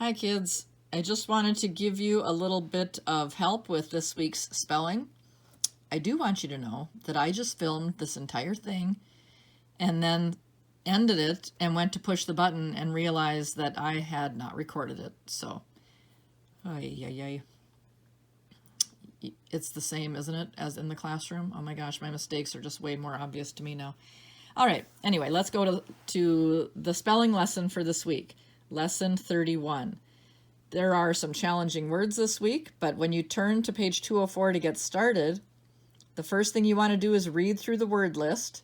Hi kids, I just wanted to give you a little bit of help with this week's spelling. I do want you to know that I just filmed this entire thing and then ended it and went to push the button and realized that I had not recorded it. So, it's the same, isn't it, as in the classroom? Oh my gosh, my mistakes are just way more obvious to me now. All right, anyway, let's go to the spelling lesson for this week. Lesson 31. There are some challenging words this week, but when you turn to page 204 to get started, the first thing you want to do is read through the word list,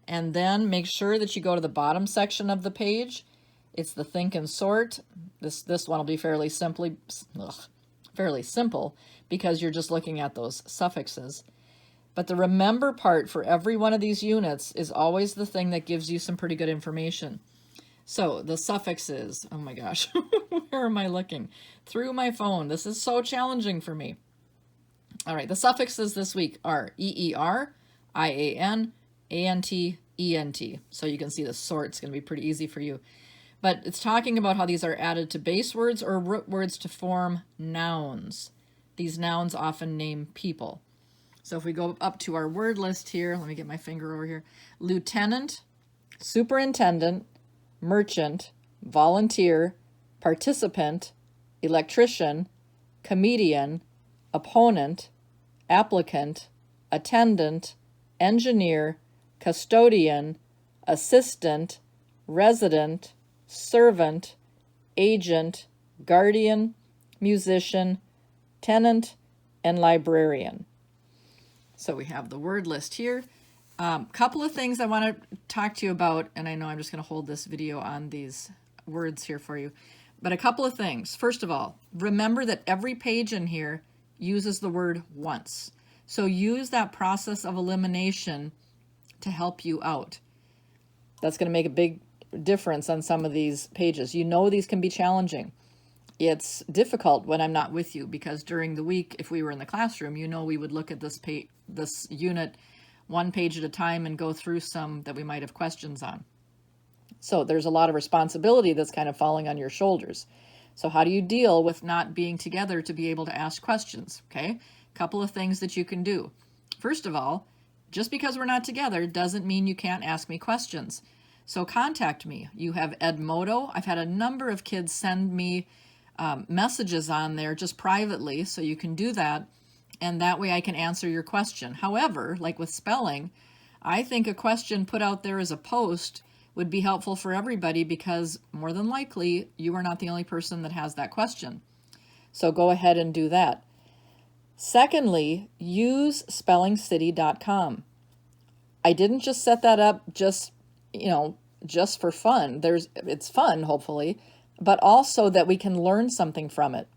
and then make sure that you go to the bottom section of the page. It's the think and sort. This one will be fairly simple because you're just looking at those suffixes. But the remember part for every one of these units is always the thing that gives you some pretty good information. So the suffixes, oh my gosh, where am I looking? Through my phone. This is so challenging for me. All right, the suffixes this week are EER, IAN, ANT, ENT. So you can see the sort's going to be pretty easy for you. But it's talking about how these are added to base words or root words to form nouns. These nouns often name people. So if we go up to our word list here, let me get my finger over here. Lieutenant, superintendent, merchant, volunteer, participant, electrician, comedian, opponent, applicant, attendant, engineer, custodian, assistant, resident, servant, agent, guardian, musician, tenant, and librarian. So we have the word list here. Couple of things I want to talk to you about, and I know I'm just going to hold this video on these words here for you, but a couple of things. First of all, remember that every page in here uses the word once. So use that process of elimination to help you out. That's going to make a big difference on some of these pages. You know these can be challenging. It's difficult when I'm not with you because during the week, if we were in the classroom, you know we would look at this unit one page at a time and go through some that we might have questions on. So there's a lot of responsibility that's kind of falling on your shoulders. So how do you deal with not being together to be able to ask questions? Okay, a couple of things that you can do. First of all, just because we're not together doesn't mean you can't ask me questions. So contact me. You have Edmodo. I've had a number of kids send me messages on there just privately, so you can do that, and that way I can answer your question. However, like with spelling, I think a question put out there as a post would be helpful for everybody because more than likely you are not the only person that has that question. So go ahead and do that. Secondly, use spellingcity.com. I didn't just set that up just for fun. It's fun, hopefully, but also that we can learn something from it.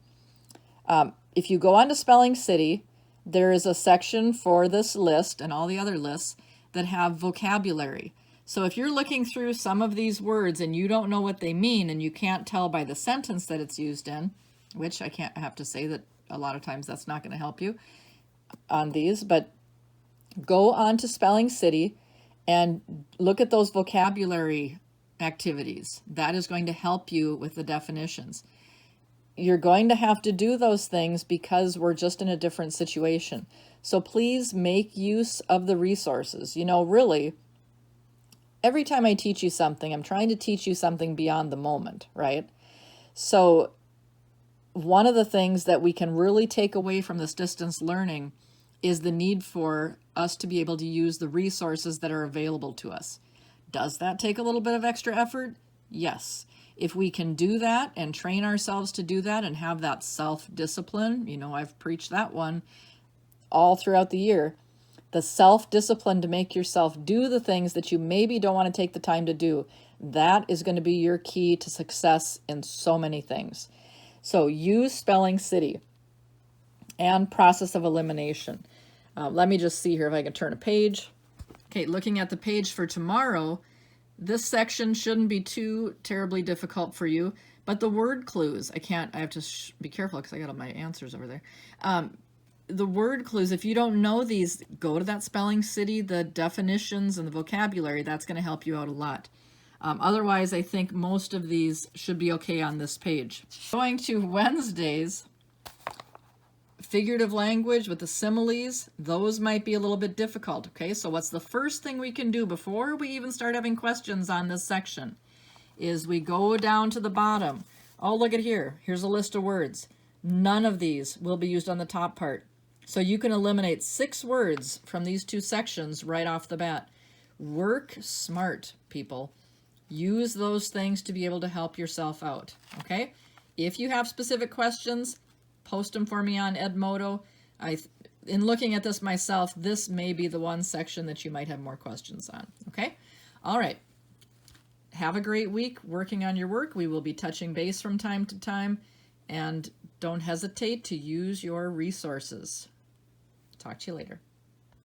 If you go on to Spelling City, there is a section for this list and all the other lists that have vocabulary. So if you're looking through some of these words and you don't know what they mean and you can't tell by the sentence that it's used in, which I have to say that a lot of times that's not going to help you on these, but go on to Spelling City and look at those vocabulary activities. That is going to help you with the definitions. You're going to have to do those things because we're just in a different situation. So please make use of the resources. Really, every time I teach you something, I'm trying to teach you something beyond the moment, right? So one of the things that we can really take away from this distance learning is the need for us to be able to use the resources that are available to us. Does that take a little bit of extra effort? Yes. If we can do that and train ourselves to do that and have that self-discipline, I've preached that one all throughout the year, the self-discipline to make yourself do the things that you maybe don't want to take the time to do, that is going to be your key to success in so many things. So use Spelling City and process of elimination. Let me just see here if I can turn a page. Okay, looking at the page for tomorrow, this section shouldn't be too terribly difficult for you, but the word clues, I have to be careful because I got all my answers over there. The word clues, if you don't know these, go to that Spelling City, the definitions and the vocabulary, that's going to help you out a lot. Otherwise, I think most of these should be okay on this page. Going to Wednesdays, figurative language with the similes, those might be a little bit difficult, okay? So what's the first thing we can do before we even start having questions on this section is we go down to the bottom. Oh, look at here. Here's a list of words. None of these will be used on the top part. So you can eliminate 6 words from these 2 sections right off the bat. Work smart, people. Use those things to be able to help yourself out, okay? If you have specific questions, post them for me on Edmodo. In looking at this myself, this may be the one section that you might have more questions on, okay? All right. Have a great week working on your work. We will be touching base from time to time, and don't hesitate to use your resources. Talk to you later.